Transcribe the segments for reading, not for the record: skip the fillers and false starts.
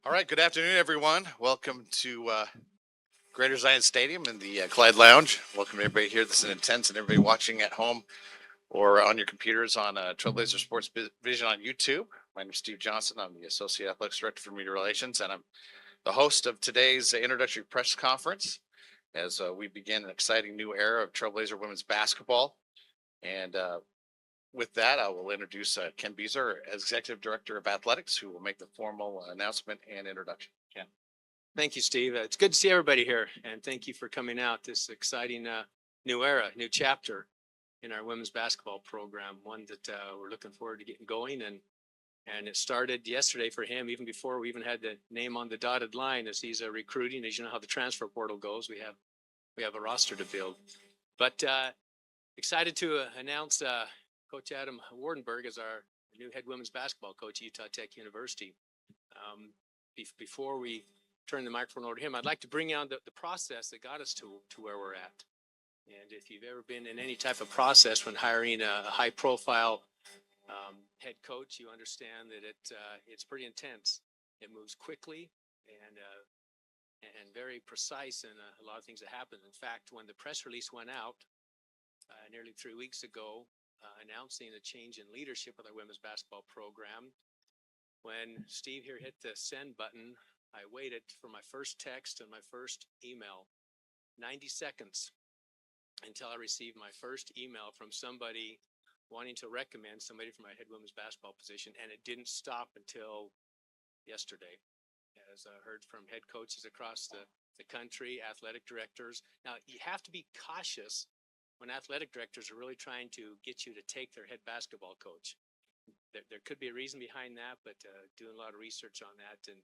All right, good afternoon, everyone. Welcome to Greater Zion Stadium in the Clyde Lounge. Welcome to everybody here. This is intense, and everybody watching at home or on your computers on Trailblazer Sports Vision on YouTube. My name is Steve Johnson. I'm the Associate Athletics Director for Media Relations, and I'm the host of today's introductory press conference as we begin an exciting new era of Trailblazer women's basketball. And with that, I will introduce Ken Beezer, Executive Director of Athletics, who will make the formal announcement and introduction. Ken. Thank you, Steve. It's good to see everybody here, and thank you for coming out. This exciting new era, new chapter in our women's basketball program, one that we're looking forward to getting going. And it started yesterday for him, even before we even had the name on the dotted line, as he's recruiting. As you know how the transfer portal goes, we have a roster to build. But excited to announce Coach Adam Wardenburg as our new head women's basketball coach at Utah Tech University. Before we turn the microphone over to him, I'd like to bring on the process that got us to where we're at. And if you've ever been in any type of process when hiring a high profile head coach, you understand that it's pretty intense. It moves quickly and very precise in a lot of things that happen. In fact, when the press release went out nearly 3 weeks ago, announcing a change in leadership with our women's basketball program, when Steve here hit the send button, I waited for my first text and my first email, 90 seconds, until I received my first email from somebody wanting to recommend somebody for my head women's basketball position. And it didn't stop until yesterday, as I heard from head coaches across the country, athletic directors. Now, you have to be cautious when athletic directors are really trying to get you to take their head basketball coach. There could be a reason behind that, but doing a lot of research on that. And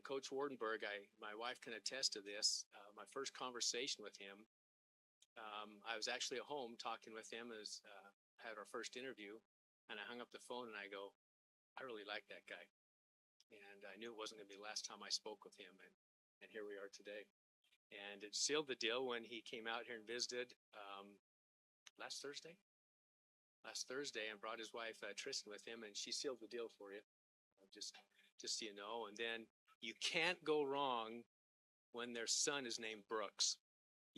Coach Wardenburg, my wife can attest to this. My first conversation with him, I was actually at home talking with him as had our first interview, and I hung up the phone and I go, I really like that guy. And I knew it wasn't going to be the last time I spoke with him, and here we are today. And it sealed the deal when he came out here and visited last Thursday and brought his wife Tristan with him, and she sealed the deal for you. Just so you know. And then you can't go wrong when their son is named Brooks.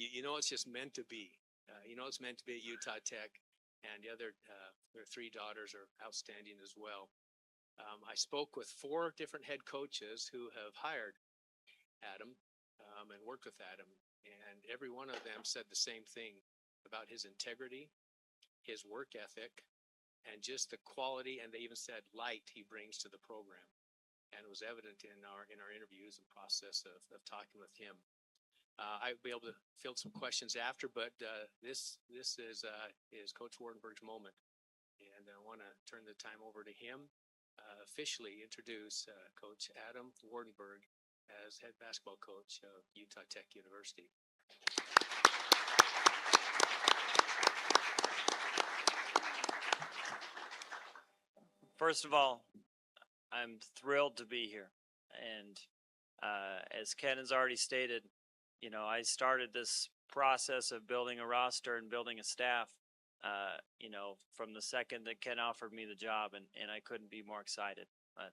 You know it's just meant to be. It's meant to be at Utah Tech, and the other their three daughters are outstanding as well. I spoke with 4 different head coaches who have hired Adam and worked with Adam, and every one of them said the same thing about his integrity, his work ethic, and just the quality, and they even said light he brings to the program. And it was evident in our interviews and process of talking with him. I'll be able to field some questions after, but this is Coach Wardenburg's moment, and I want to turn the time over to him. Officially introduce Coach Adam Wardenburg as head basketball coach of Utah Tech University. First of all, I'm thrilled to be here. And as Ken has already stated, I started this process of building a roster and building a staff, from the second that Ken offered me the job, and I couldn't be more excited. But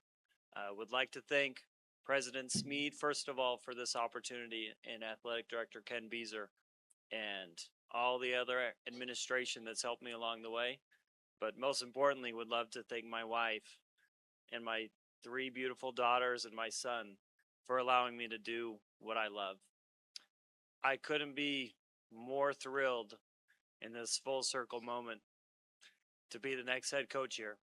I would like to thank President Smead, first of all, for this opportunity, and Athletic Director Ken Beezer, and all the other administration that's helped me along the way. But most importantly, would love to thank my wife and my 3 beautiful daughters and my son for allowing me to do what I love. I couldn't be more thrilled in this full circle moment to be the next head coach here.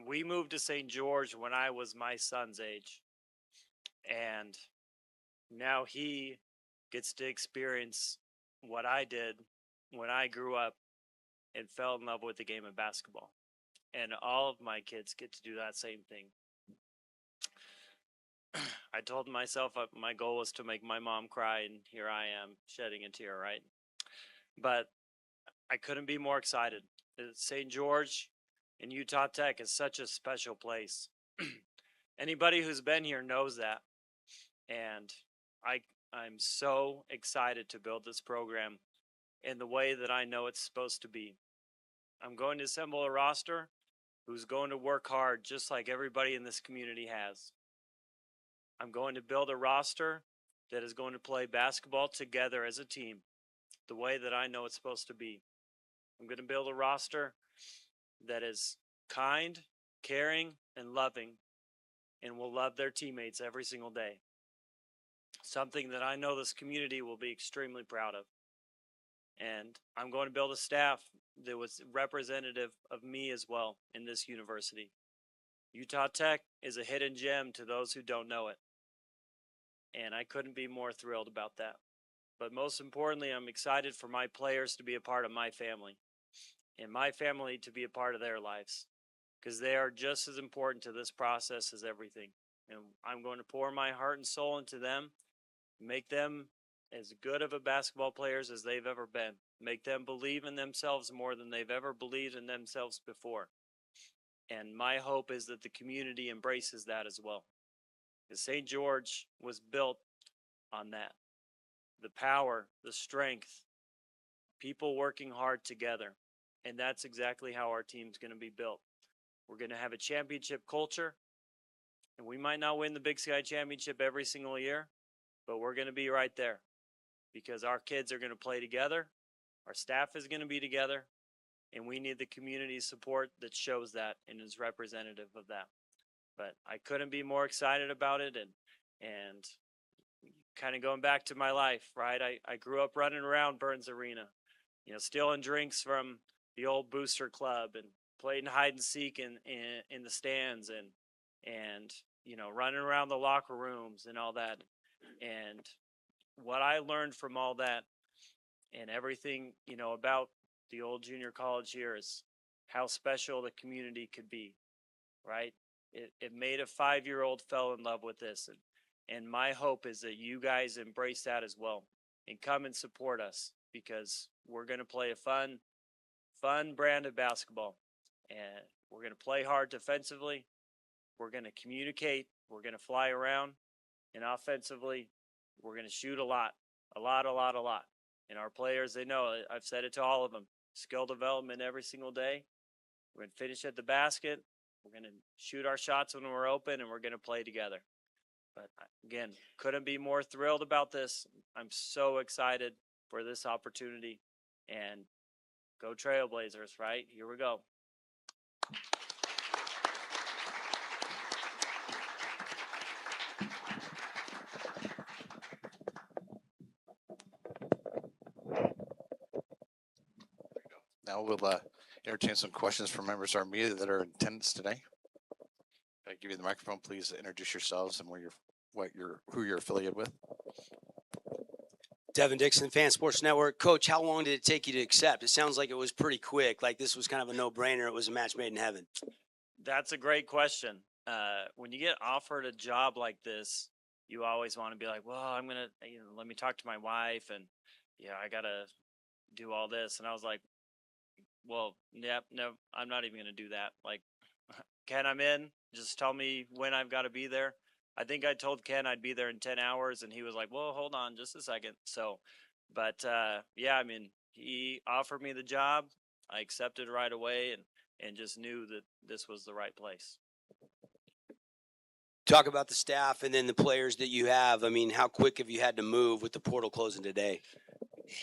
We moved to St. George when I was my son's age, and now he gets to experience what I did when I grew up and fell in love with the game of basketball. And all of my kids get to do that same thing. I told myself my goal was to make my mom cry, and here I am shedding a tear, right? But I couldn't be more excited. St. George and Utah Tech is such a special place. Anybody who's been here knows that. And I'm so excited to build this program in the way that I know it's supposed to be. I'm going to assemble a roster who's going to work hard just like everybody in this community has. I'm going to build a roster that is going to play basketball together as a team the way that I know it's supposed to be. I'm going to build a roster that is kind, caring, and loving, and will love their teammates every single day. Something that I know this community will be extremely proud of. And I'm going to build a staff that was representative of me as well in this university. Utah Tech is a hidden gem to those who don't know it. And I couldn't be more thrilled about that. But most importantly, I'm excited for my players to be a part of my family and my family to be a part of their lives, because they are just as important to this process as everything. And I'm going to pour my heart and soul into them, make them as good of a basketball players as they've ever been, make them believe in themselves more than they've ever believed in themselves before. And my hope is that the community embraces that as well. Because St. George was built on that. The power, the strength, people working hard together. And that's exactly how our team's going to be built. We're going to have a championship culture. And we might not win the Big Sky Championship every single year, but we're going to be right there. Because our kids are going to play together, our staff is going to be together, and we need the community support that shows that and is representative of that. But I couldn't be more excited about it, and kind of going back to my life, right? I grew up running around Burns Arena, stealing drinks from the old booster club and playing hide and seek in the stands and running around the locker rooms and all that. And what I learned from all that and everything, about the old junior college years, how special the community could be, right? It made a 5-year-old fell in love with this. And my hope is that you guys embrace that as well and come and support us, because we're going to play a fun brand of basketball. And we're going to play hard defensively. We're going to communicate. We're going to fly around. And offensively, we're going to shoot a lot. And our players, they know, I've said it to all of them, skill development every single day. We're going to finish at the basket. We're going to shoot our shots when we're open, and we're going to play together. But again, couldn't be more thrilled about this. I'm so excited for this opportunity. And go Trailblazers, right? Here we go. Now we'll entertain some questions from members of our media that are in attendance today. If I give you the microphone, please introduce yourselves and who you're affiliated with. Devin Dixon, Fan Sports Network. Coach, how long did it take you to accept? It sounds like it was pretty quick. Like this was kind of a no-brainer. It was a match made in heaven. That's a great question. When you get offered a job like this, you always want to be like, well, I'm going to, let me talk to my wife and, I got to do all this. And I was like, well, no, I'm not even going to do that. Like, Ken, I'm in. Just tell me when I've got to be there. I think I told Ken I'd be there in 10 hours, and he was like, well, hold on just a second. So, but he offered me the job. I accepted right away and just knew that this was the right place. Talk about the staff and then the players that you have. I mean, how quick have you had to move with the portal closing today?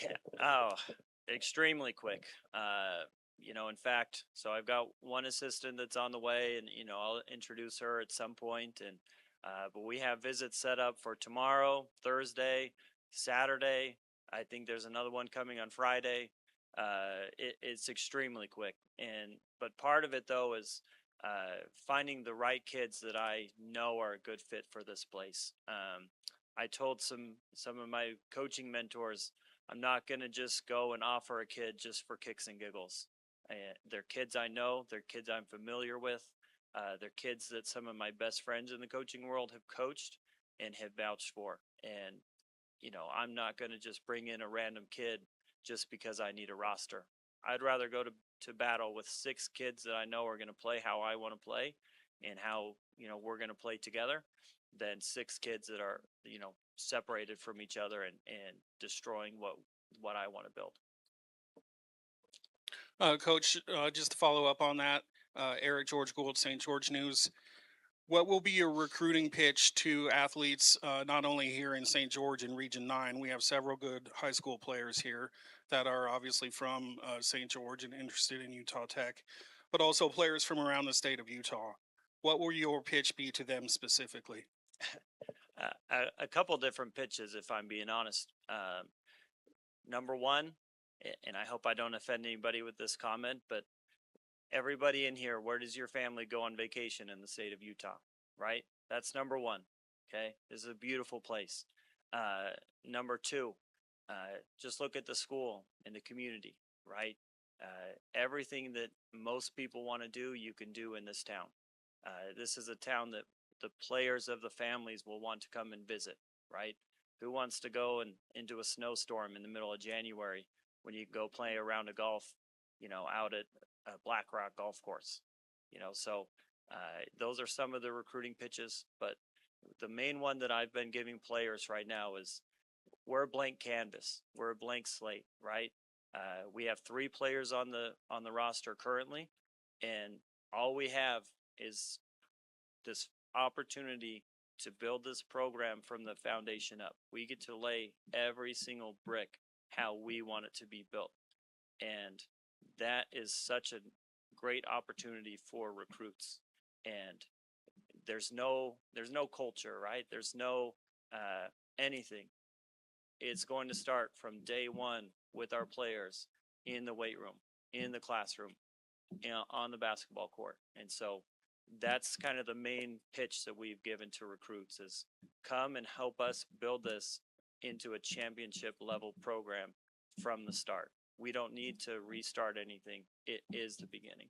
Yeah. Oh, extremely quick. In fact, so I've got one assistant that's on the way, and I'll introduce her at some point. And but we have visits set up for tomorrow, Thursday, Saturday. I think there's another one coming on Friday. It's extremely quick, but part of it though is finding the right kids that I know are a good fit for this place. I told some of my coaching mentors, I'm not going to just go and offer a kid just for kicks and giggles. They're kids I know. They're kids I'm familiar with. They're kids that some of my best friends in the coaching world have coached and have vouched for. And, I'm not going to just bring in a random kid just because I need a roster. I'd rather go to battle with 6 kids that I know are going to play how I want to play and how, we're going to play together than 6 kids that are, separated from each other and destroying what I want to build. Coach, just to follow up on that, Eric George Gould, St. George News. What will be your recruiting pitch to athletes, not only here in St. George in Region 9? We have several good high school players here that are obviously from St. George and interested in Utah Tech, but also players from around the state of Utah. What will your pitch be to them specifically? A couple different pitches, if I'm being honest. Number one, and I hope I don't offend anybody with this comment, but everybody in here, where does your family go on vacation in the state of Utah? Right? That's number one. Okay. This is a beautiful place. Number two, just look at the school and the community, right? Everything that most people want to do, you can do in this town. This is a town that the players of the families will want to come and visit, right? Who wants to go into a snowstorm in the middle of January when you can go play a round of golf, out at a Black Rock golf course, so those are some of the recruiting pitches, but the main one that I've been giving players right now is we're a blank canvas. We're a blank slate, right? We have 3 players on the roster currently, and all we have is this opportunity to build this program from the foundation up. We get to lay every single brick how we want it to be built. And that is such a great opportunity for recruits. And there's no culture, right? There's no anything. It's going to start from day one with our players in the weight room, in the classroom, on the basketball court. And so that's kind of the main pitch that we've given to recruits is come and help us build this into a championship level program from the start. We don't need to restart anything. It is the beginning.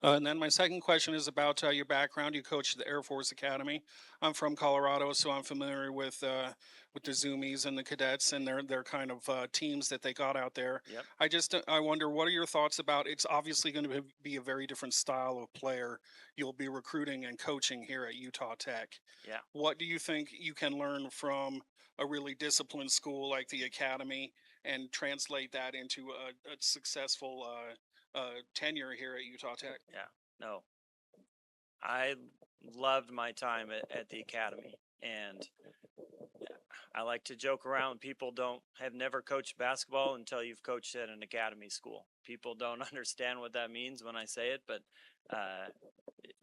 And then my second question is about your background. You coached the Air Force Academy. I'm from Colorado, so I'm familiar with the Zoomies and the cadets and their kind of teams that they got out there. Yep. I wonder, what are your thoughts about? It's obviously going to be a very different style of player you'll be recruiting and coaching here at Utah Tech. Yeah. What do you think you can learn from a really disciplined school like the Academy and translate that into a successful tenure here at Utah Tech? Yeah. No. I loved my time at the academy, and I like to joke around. People have never coached basketball until you've coached at an academy school. People don't understand what that means when I say it, but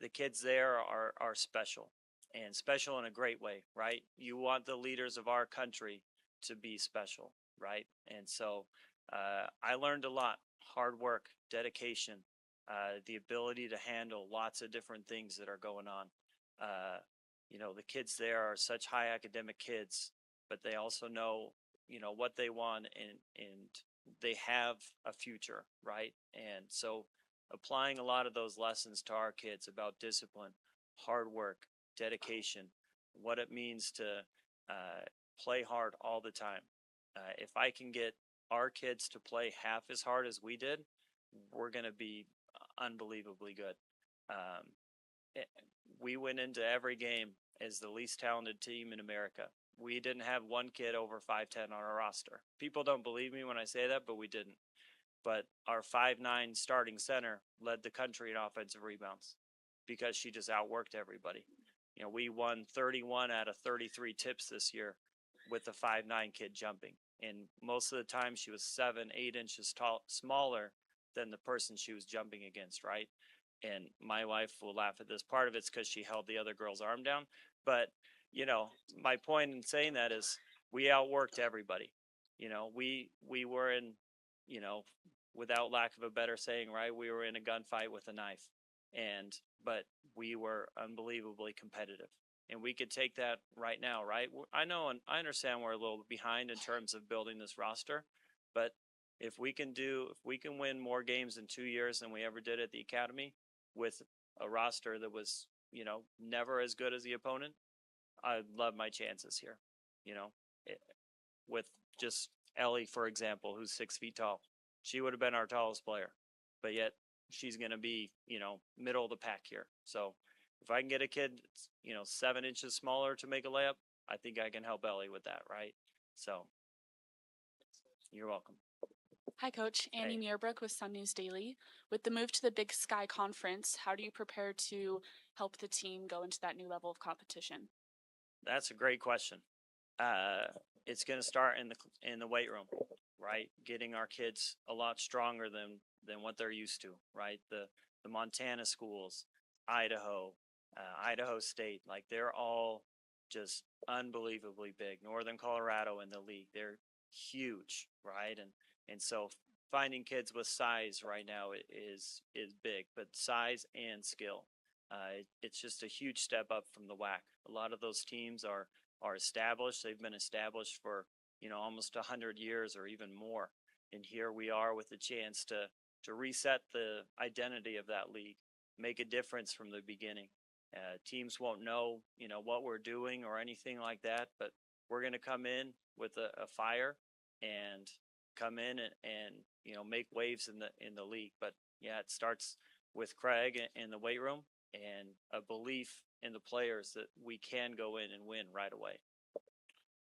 the kids there are special, and special in a great way, right? You want the leaders of our country to be special, right? And so I learned a lot. Hard work, dedication, the ability to handle lots of different things that are going on. The kids there are such high academic kids, but they also know, what they want, and they have a future, right? And so applying a lot of those lessons to our kids about discipline, hard work, dedication, what it means to play hard all the time. If I can get our kids to play half as hard as we did, we're going to be unbelievably good. We went into every game as the least talented team in America. We didn't have one kid over 5'10" on our roster. People don't believe me when I say that, but we didn't. But our 5'9" starting center led the country in offensive rebounds because she just outworked everybody. We won 31 out of 33 tips this year with the 5'9" kid jumping. And most of the time she was 7-8 inches smaller than the person she was jumping against, right? And my wife will laugh at this. Part of it's because she held the other girl's arm down. But, my point in saying that is we outworked everybody. We were in, without lack of a better saying, right? We were in a gunfight with a knife. But we were unbelievably competitive. And we could take that right now, right? I know and I understand we're a little behind in terms of building this roster, but if we can win more games in 2 years than we ever did at the academy with a roster that was, never as good as the opponent, I love my chances here. With just Ellie, for example, who's 6 feet tall, she would have been our tallest player, but yet she's going to be, middle of the pack here. So if I can get a kid, 7 inches smaller to make a layup, I think I can help Ellie with that, right? So you're welcome. Hi, Coach. Annie Hey. Meerbrook with Sun News Daily. With the move to the Big Sky Conference, how do you prepare to help the team go into that new level of competition? That's a great question. It's going to start in the weight room, right? Getting our kids a lot stronger than what they're used to, right? The Montana schools, Idaho, Idaho State, like they're all just unbelievably big. Northern Colorado in the league, they're huge, right? And so finding kids with size right now is big, but size and skill. It's just a huge step up from the WAC. A lot of those teams are established. They've been established for almost 100 years or even more. And here we are with a chance to reset the identity of that league, make a difference from the beginning. Teams won't know what we're doing or anything like that, but we're going to come in with a fire and come in and make waves in the league. But yeah, it starts with Craig in the weight room and a belief in the players that we can go in and win right away.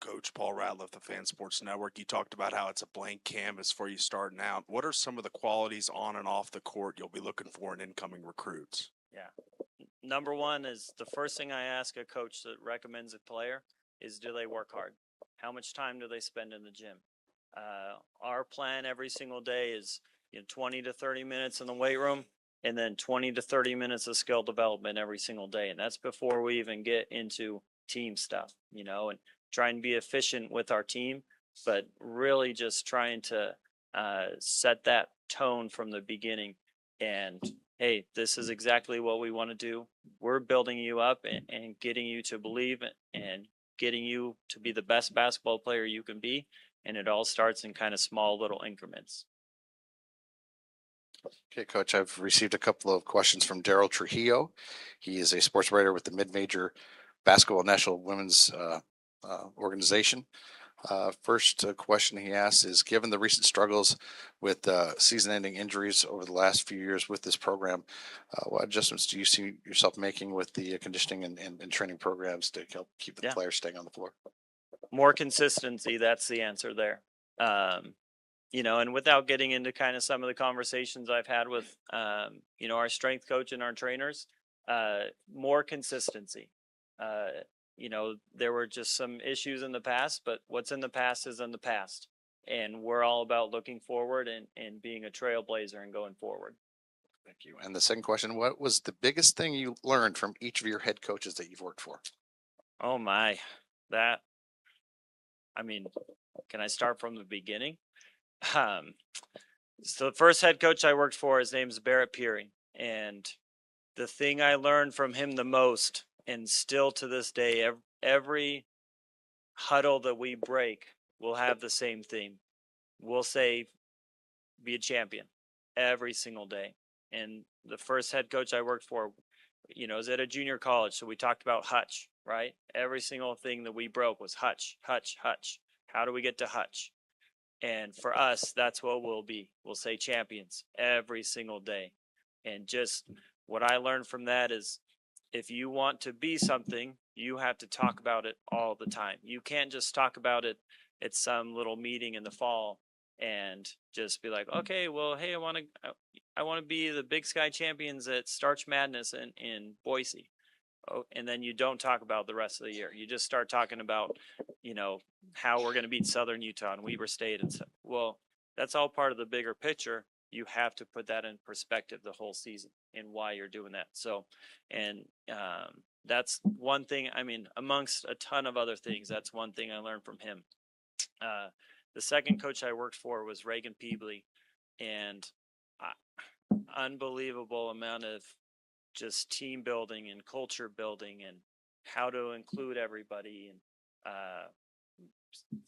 Coach Paul Ratliff, the Fan Sports Network. You talked about how it's a blank canvas for you starting out. What are some of the qualities on and off the court you'll be looking for in incoming recruits? Yeah. Number one is the first thing I ask a coach that recommends a player is, do they work hard? How much time do they spend in the gym? Our plan every single day is 20 to 30 minutes in the weight room and then 20 to 30 minutes of skill development every single day. And that's before we even get into team stuff, and try and be efficient with our team, but really just trying to set that tone from the beginning. And hey, this is exactly what we want to do. We're building you up and getting you to believe and getting you to be the best basketball player you can be. And it all starts in kind of small little increments. Okay, Coach, I've received a couple of questions from Daryl Trujillo. He is a sports writer with the Mid-Major Basketball National Women's Organization. First question he asks is, given the recent struggles with season-ending injuries over the last few years with this program, what adjustments do you see yourself making with the conditioning and training programs to help keep the players staying on the floor? More consistency, that's the answer there. And without getting into kind of some of the conversations I've had with, our strength coach and our trainers, more consistency. There were just some issues in the past, but what's in the past is in the past. And we're all about looking forward and being a trailblazer and going forward. Thank you. And the second question, what was the biggest thing you learned from each of your head coaches that you've worked for? Oh can I start from the beginning? So the first head coach I worked for, his name's Barrett Peary. And the thing I learned from him the most, and still to this day, every huddle that we break will have the same theme. We'll say, be a champion every single day. And the first head coach I worked for, was at a junior college. So we talked about Hutch, right? Every single thing that we broke was Hutch, Hutch, Hutch. How do we get to Hutch? And for us, that's what we'll be. We'll say champions every single day. And just what I learned from that is, if you want to be something, you have to talk about it all the time. You can't just talk about it at some little meeting in the fall and just be like, okay, well, hey, I want to be the Big Sky champions at Starch Madness in Boise. Oh, and then you don't talk about the rest of the year. You just start talking about, how we're going to beat Southern Utah and Weber State. And well, that's all part of the bigger picture. You have to put that in perspective the whole season and why you're doing that. So, and that's one thing. Amongst a ton of other things, that's one thing I learned from him. The second coach I worked for was Reagan Peebley, and unbelievable amount of just team building and culture building and how to include everybody and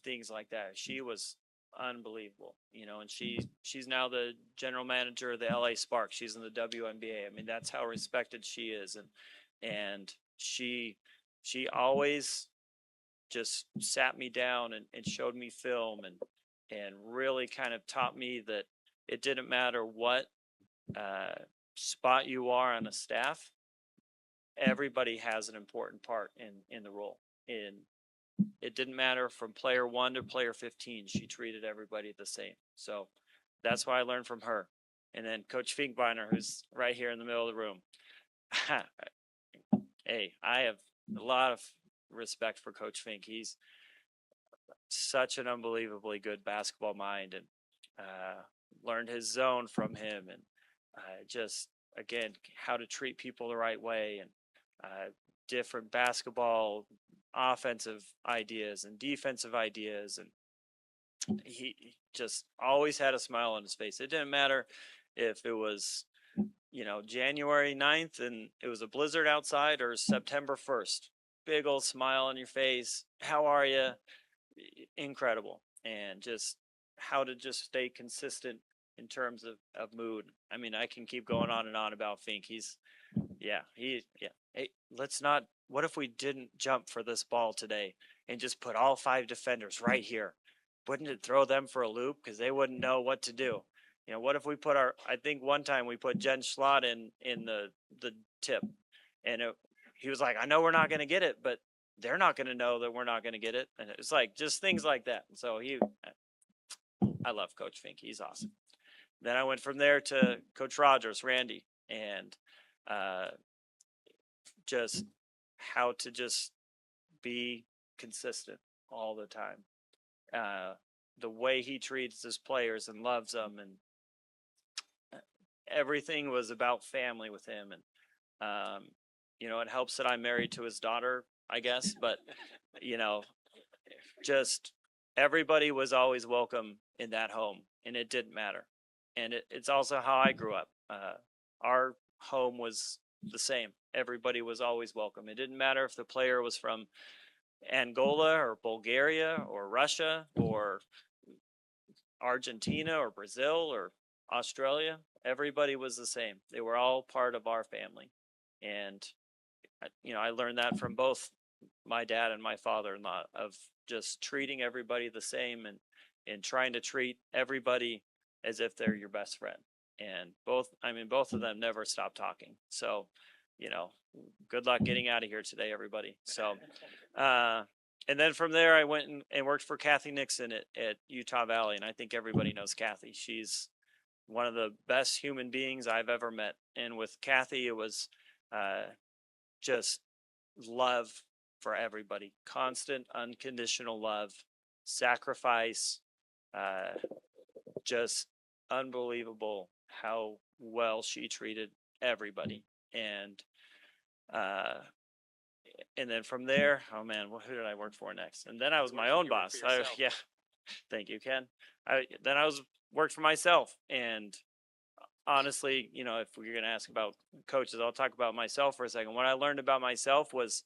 things like that. She was unbelievable, and she's now the general manager of the LA Sparks. She's in the WNBA. That's how respected she is. And she always just sat me down and showed me film and really kind of taught me that it didn't matter what spot you are on a staff, everybody has an important part in the role. And it didn't matter from player 1 to player 15. She treated everybody the same. So That's what I learned from her. And then Coach Finkbeiner, who's right here in the middle of the room. Hey, I have a lot of respect for Coach Fink. He's such an unbelievably good basketball mind, and learned his zone from him, and just again how to treat people the right way, and different basketball offensive ideas and defensive ideas, and he just always had a smile on his face. It didn't matter if it was, you know, January 9th and it was a blizzard outside, or September 1st. Big old smile on your face. How are you? Incredible. And just how to just stay consistent in terms of mood. I mean, I can keep going on and on about Fink. Yeah. Hey, let's not, what if we didn't jump for this ball today and just put all 5 defenders right here? Wouldn't it throw them for a loop? Because they wouldn't know what to do. You know, what if we put I think one time we put Jen Schlott in the tip, and he was like, I know we're not going to get it, but they're not going to know that we're not going to get it. And it's like just things like that. And so I love Coach Fink. He's awesome. Then I went from there to Coach Rogers, Randy, and just how to just be consistent all the time. The way he treats his players and loves them, and everything was about family with him. And you know, it helps that I'm married to his daughter, I guess, but you know, just everybody was always welcome in that home, and it didn't matter. And it's also how I grew up. Our home was the same. Everybody was always welcome. It didn't matter if the player was from Angola or Bulgaria or Russia or Argentina or Brazil or Australia. Everybody was the same. They were all part of our family. And you know, I learned that from both my dad and my father-in-law, of just treating everybody the same, and trying to treat everybody as if they're your best friend. And both of them never stopped talking. So, you know, good luck getting out of here today, everybody. So, and then from there, I went and worked for Kathy Nixon at Utah Valley. And I think everybody knows Kathy. She's one of the best human beings I've ever met. And with Kathy, it was just love for everybody, constant, unconditional love, sacrifice, just unbelievable how well she treated everybody. And then from there, oh man, who did I work for next? And then I was my own boss. Yeah, thank you, Ken. Then I worked for myself. And honestly, you know, if we're going to ask about coaches, I'll talk about myself for a second. What I learned about myself was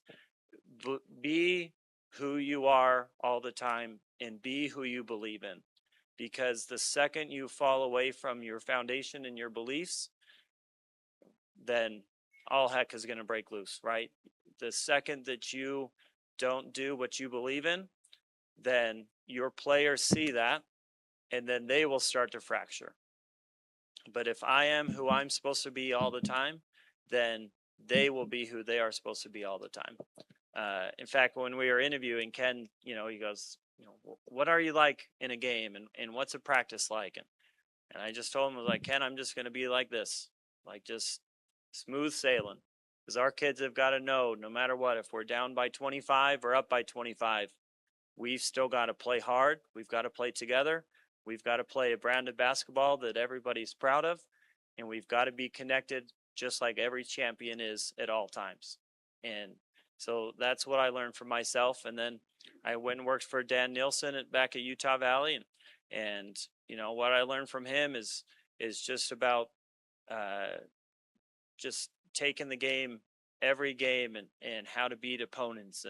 be who you are all the time, and be who you believe in. Because the second you fall away from your foundation and your beliefs, then all heck is going to break loose, right? The second that you don't do what you believe in, then your players see that, and then they will start to fracture. But if I am who I'm supposed to be all the time, then they will be who they are supposed to be all the time. In fact, when we were interviewing Ken, you know, he goes, you know, what are you like in a game, and what's a practice like? And I just told him, I was like, Ken, I'm just going to be like this, like just smooth sailing. Because our kids have got to know, no matter what, if we're down by 25 or up by 25, we've still got to play hard. We've got to play together. We've got to play a brand of basketball that everybody's proud of. And we've got to be connected just like every champion is at all times. And so that's what I learned from myself. And then I went and worked for Dan Nielsen back at Utah Valley. And you know, what I learned from him is just about just taking the game, every game, and how to beat opponents.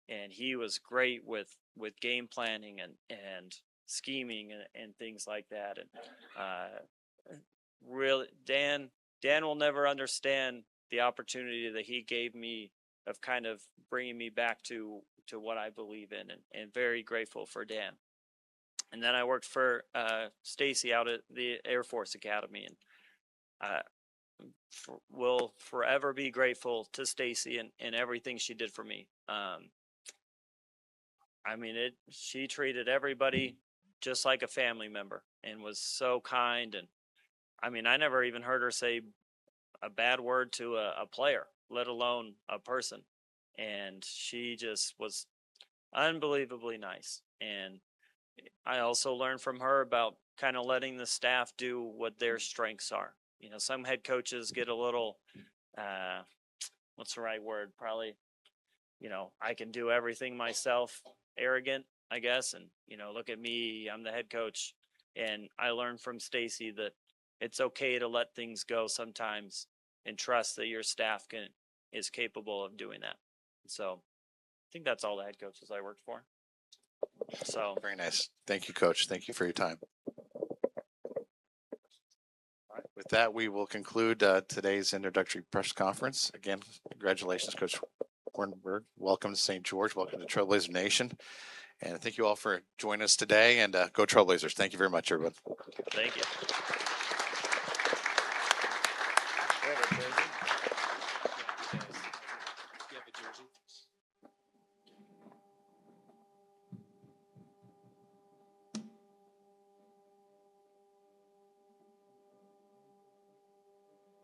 And he was great with game planning and scheming and things like that. And really, Dan will never understand the opportunity that he gave me of kind of bringing me back to what I believe in, and very grateful for Dan. And then I worked for Stacy out at the Air Force Academy, and will forever be grateful to Stacy and everything she did for me. I mean, she treated everybody just like a family member and was so kind. And I mean, I never even heard her say a bad word to a player, let alone a person. And she just was unbelievably nice. And I also learned from her about kind of letting the staff do what their strengths are. You know, some head coaches get a little, uh, what's the right word? Probably, you know, I can do everything myself, arrogant, I guess. And, you know, look at me, I'm the head coach. And I learned from Stacy that it's okay to let things go sometimes and trust that your staff is capable of doing that. So I think that's all the head coaches I worked for. So Very nice. Thank you, Coach. Thank you for your time. All right, with that, we will conclude today's introductory press conference. Again, congratulations, Coach Wardenburg. Welcome to St. George. Welcome to Trailblazer Nation. And thank you all for joining us today. And go Trailblazers. Thank you very much, everyone. thank you. You have a jersey?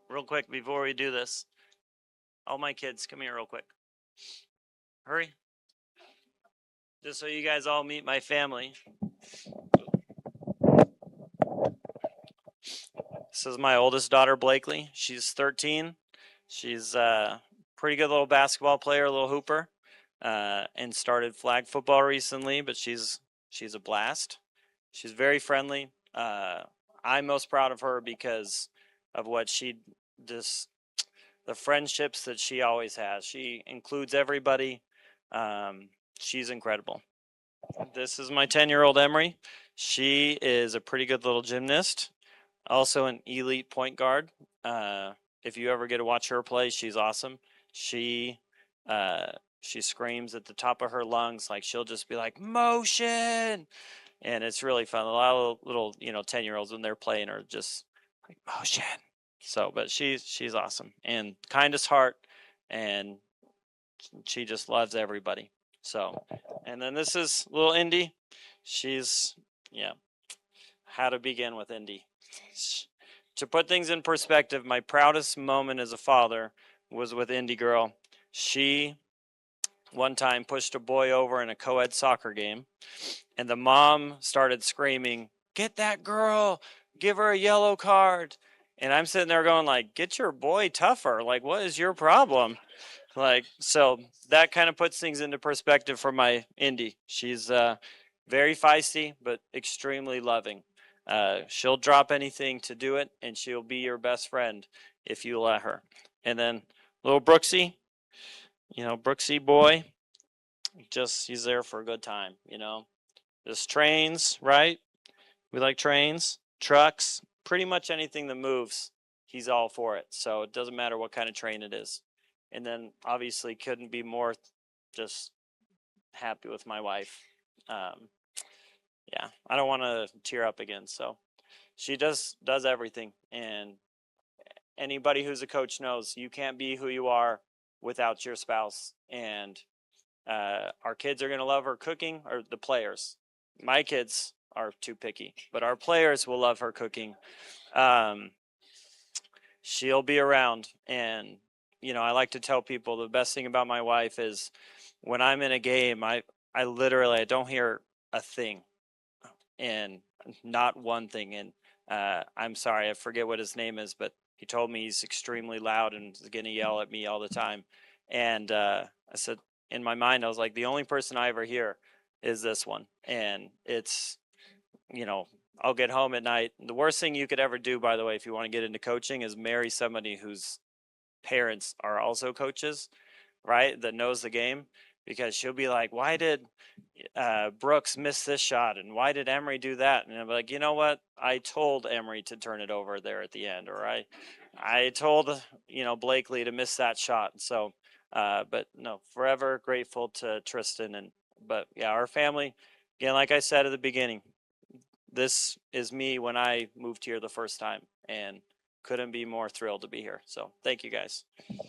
Real quick before we do this, all my kids, come here real quick. Hurry. Just so you guys all meet my family. This is my oldest daughter, Blakely. She's 13. She's a pretty good little basketball player, a little hooper, and started flag football recently, but she's a blast. She's very friendly. I'm most proud of her because of what she just the friendships that she always has. She includes everybody. She's incredible. This is my 10-year-old Emery. She is a pretty good little gymnast, also an elite point guard. If you ever get to watch her play, she's awesome. She she screams at the top of her lungs, like she'll just be like motion, and it's really fun. A lot of little 10-year-olds when they're playing are just like motion. So, but she's awesome and kindest heart, and she just loves everybody. So, and then this is little Indy. She's how to begin with Indy. To put things in perspective, my proudest moment as a father was with Indy Girl. She one time pushed a boy over in a co-ed soccer game, and the mom started screaming, "Get that girl, give her a yellow card." And I'm sitting there going like, "Get your boy tougher. Like, what is your problem?" Like, so that kind of puts things into perspective for my Indy. She's very feisty, but extremely loving. She'll drop anything to do it, and she'll be your best friend if you let her. And then little Brooksy, Brooksy boy, he's there for a good time, Just trains, right? We like trains, trucks, pretty much anything that moves, he's all for it. So it doesn't matter what kind of train it is. And then obviously couldn't be more just happy with my wife. Yeah, I don't want to tear up again. So she does everything, and anybody who's a coach knows you can't be who you are without your spouse. And our kids are going to love her cooking, or the players. My kids are too picky, but our players will love her cooking. She'll be around, and I like to tell people the best thing about my wife is when I'm in a game, I literally I don't hear a thing, and not one thing. And I'm sorry, I forget what his name is, but he told me he's extremely loud and is going to yell at me all the time. And I said, in my mind, I was like, the only person I ever hear is this one. And it's, I'll get home at night. The worst thing you could ever do, by the way, if you want to get into coaching, is marry somebody whose parents are also coaches, right? That knows the game, because she'll be like, why did Brooks miss this shot? And why did Emery do that? And I'm like, you know what? I told Emery to turn it over there at the end, or I told, Blakely to miss that shot. So, but no, forever grateful to Tristan. But yeah, our family, again, like I said at the beginning, this is me when I moved here the first time, and couldn't be more thrilled to be here. So thank you guys. Stand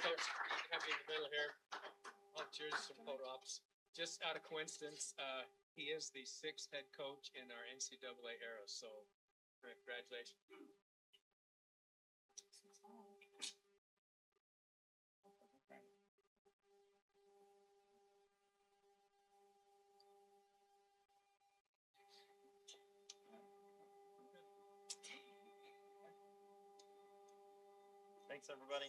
up. You can have me in the middle here. Oh, cheers, some photo ops. not a coincidence. He is the 6th head coach in our NCAA era. So congratulations. Thanks, everybody.